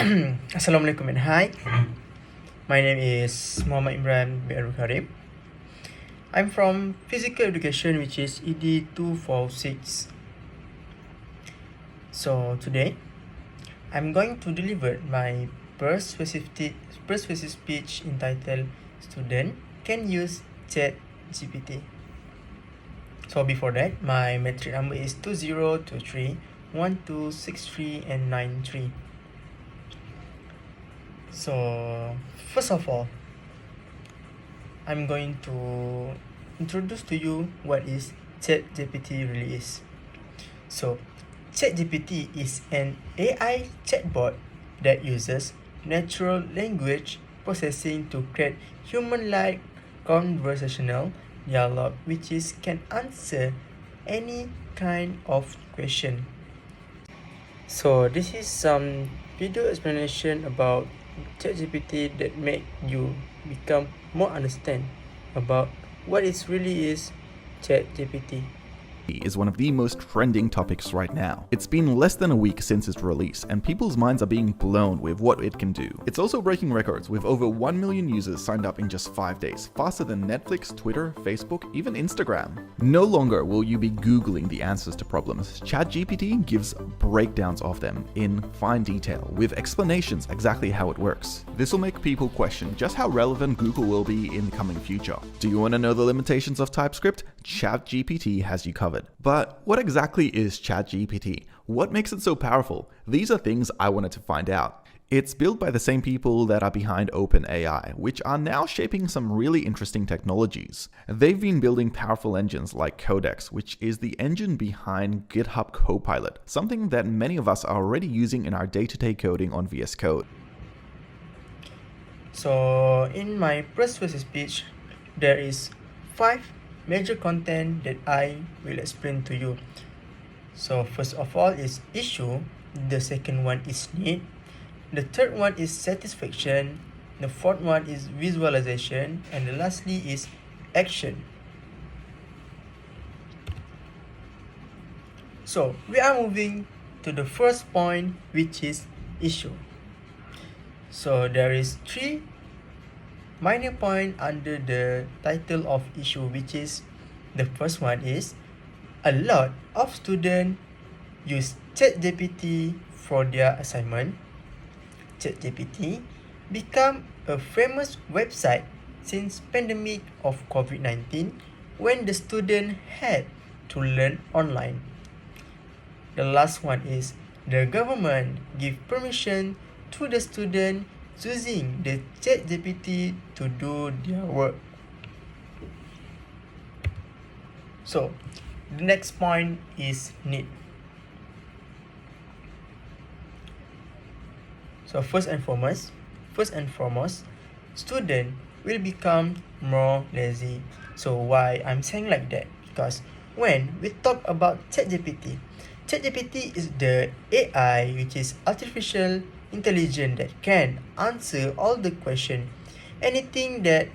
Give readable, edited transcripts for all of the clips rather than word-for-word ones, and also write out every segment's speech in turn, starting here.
Assalamualaikum and hi. My name is Muhammad Imran bin Karim. I'm from Physical Education, which is ED246. So today, I'm going to deliver my persuasive speech entitled "Student Can Use Chat GPT." So before that, my metric number is 2023 1263 and 93. So first of all, I'm going to introduce to you what is ChatGPT really is. So ChatGPT is an AI chatbot that uses natural language processing to create human-like conversational dialogue which can answer any kind of question. So this is some video explanation about ChatGPT that make you become more understand about what it really is ChatGPT. Is one of the most trending topics right now. It's been less than a week since its release, and people's minds are being blown with what it can do. It's also breaking records with over 1 million users signed up in just 5 days, faster than Netflix, Twitter, Facebook, even Instagram. No longer will you be Googling the answers to problems. ChatGPT gives breakdowns of them in fine detail, with explanations exactly how it works. This will make people question just how relevant Google will be in the coming future. Do you want to know the limitations of TypeScript? ChatGPT has you covered. But what exactly is ChatGPT? What makes it so powerful? These are things I wanted to find out. It's built by the same people that are behind OpenAI, which are now shaping some really interesting technologies. They've been building powerful engines like Codex, which is the engine behind GitHub Copilot, something that many of us are already using in our day-to-day coding on VS Code. So in my persuasive speech, there is 5 major content that I will explain to you. So first of all is issue, the second one is need, the third one is satisfaction, the fourth one is visualization, and the lastly is action. So we are moving to the first point, which is issue. So there is 3 minor point under the title of issue, which is the first one is a lot of students use ChatGPT for their assignment. ChatGPT become a famous website since pandemic of COVID-19 when the student had to learn online. The last one is the government give permission to the student using the ChatGPT to do their work. So the next point is need. So first and foremost, student will become more lazy. So why I'm saying like that? Because when we talk about ChatGPT is the AI, which is artificial intelligence that can answer all the question. Anything that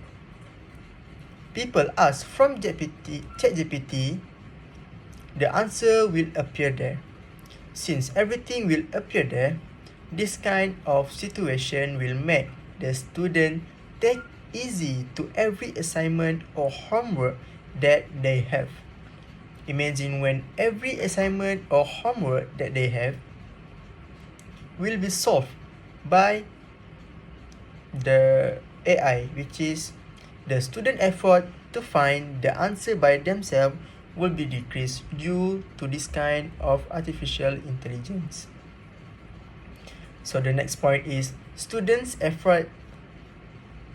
people ask from ChatGPT, the answer will appear there. Since everything will appear there, this kind of situation will make the student take easy to every assignment or homework that they have. Imagine when every assignment or homework that they have will be solved by the AI, which is the student effort to find the answer by themselves will be decreased due to this kind of artificial intelligence. So the next point is students' effort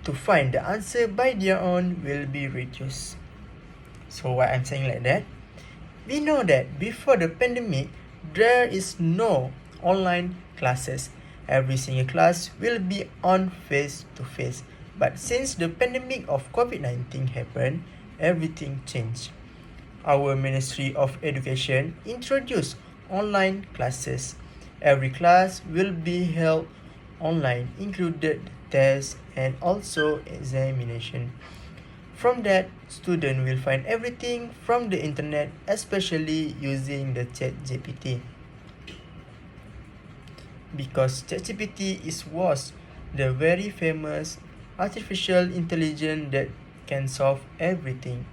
to find the answer by their own will be reduced. So why I'm saying like that? We know that before the pandemic, there is no online classes. Every single class will be on face-to-face. But since the pandemic of COVID-19 happened, everything changed. Our Ministry of Education introduced online classes. Every class will be held online, included tests and also examination. From that, students will find everything from the internet, especially using the ChatGPT. because ChatGPT was the very famous artificial intelligence that can solve everything.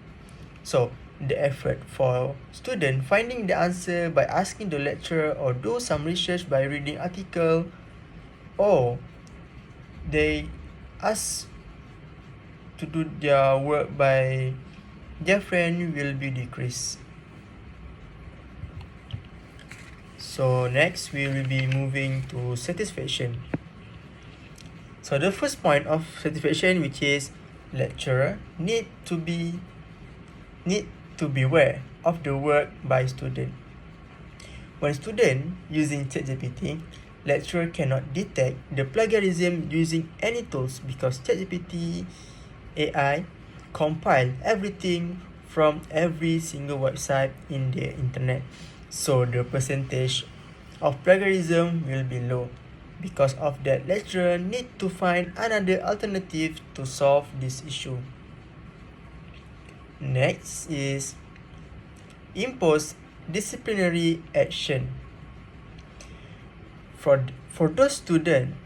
So the effort for student finding the answer by asking the lecturer or do some research by reading article, or they ask to do their work by their friend will be decreased. So next we will be moving to satisfaction. So the first point of satisfaction, which is lecturer need to beware of the work by student. When student using ChatGPT, lecturer cannot detect the plagiarism using any tools because ChatGPT AI compile everything from every single website in the internet. So the percentage of plagiarism will be low. Because of that, lecturer need to find another alternative to solve this issue. Next is impose disciplinary action. For those students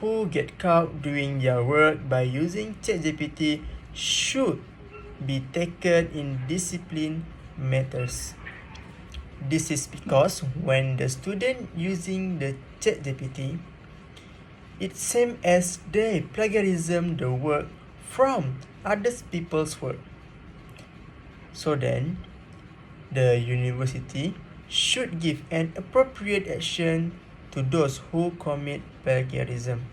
who get caught doing their work by using ChatGPT should be taken in discipline matters. This is because when the student using the ChatGPT, it's same as they plagiarism the work from other people's work. So then, the university should give an appropriate action to those who commit plagiarism.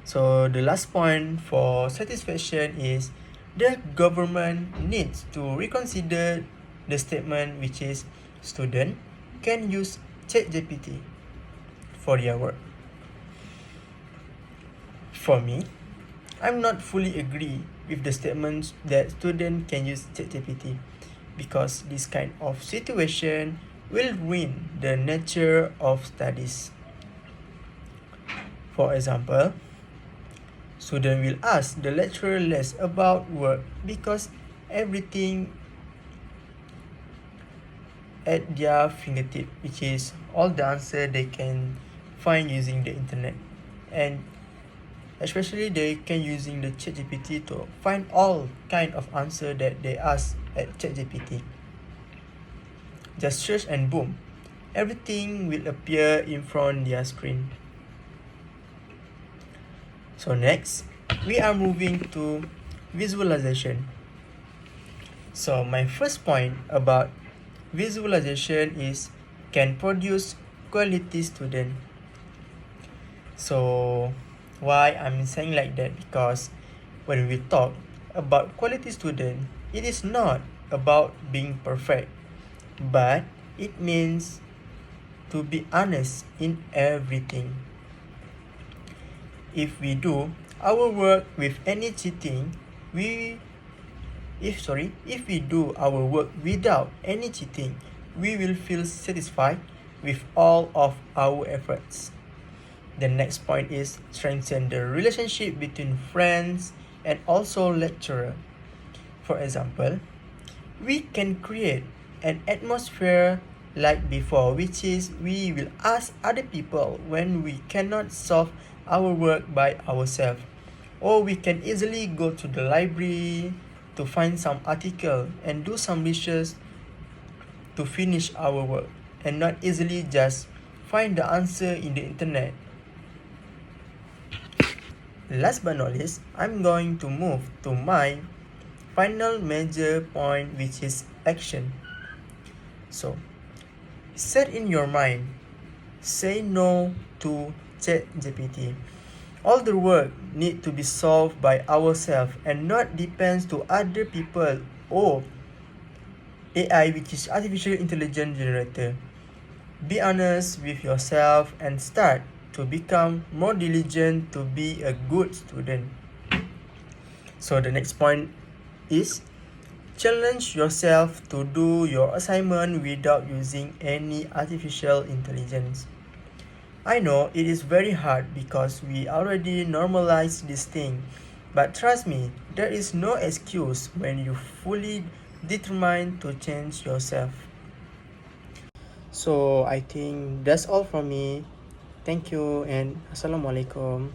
So the last point for satisfaction is the government needs to reconsider the statement, which is student can use ChatGPT for their work. For me, I'm not fully agree with the statements that student can use ChatGPT because this kind of situation will ruin the nature of studies. For example, student will ask the lecturer less about work because everything at their fingertip, which is all the answer they can find using the internet, and especially they can using the ChatGPT to find all kind of answer that they ask at ChatGPT. Just search and boom, everything will appear in front their screen. So next, we are moving to visualization. So my first point about visualization is can produce quality student. So why I'm saying like that, because when we talk about quality student, it is not about being perfect, but it means to be honest in everything. If we do our work with any cheating, if we do our work without any cheating, we will feel satisfied with all of our efforts. The next point is strengthen the relationship between friends and also lecturer. For example, we can create an atmosphere like before, which is we will ask other people when we cannot solve our work by ourselves, or we can easily go to the library to find some article and do some research to finish our work, and not easily just find the answer in the internet. Last but not least, I'm going to move to my final major point, which is action. So, set in your mind, say no to ChatGPT. All the work need to be solved by ourselves and not depends to other people or AI, which is artificial intelligence generator. Be honest with yourself and start to become more diligent to be a good student. So the next point is challenge yourself to do your assignment without using any artificial intelligence. I know it is very hard because we already normalized this thing, but trust me, there is no excuse when you fully determined to change yourself. So I think that's all from me. Thank you and Assalamualaikum.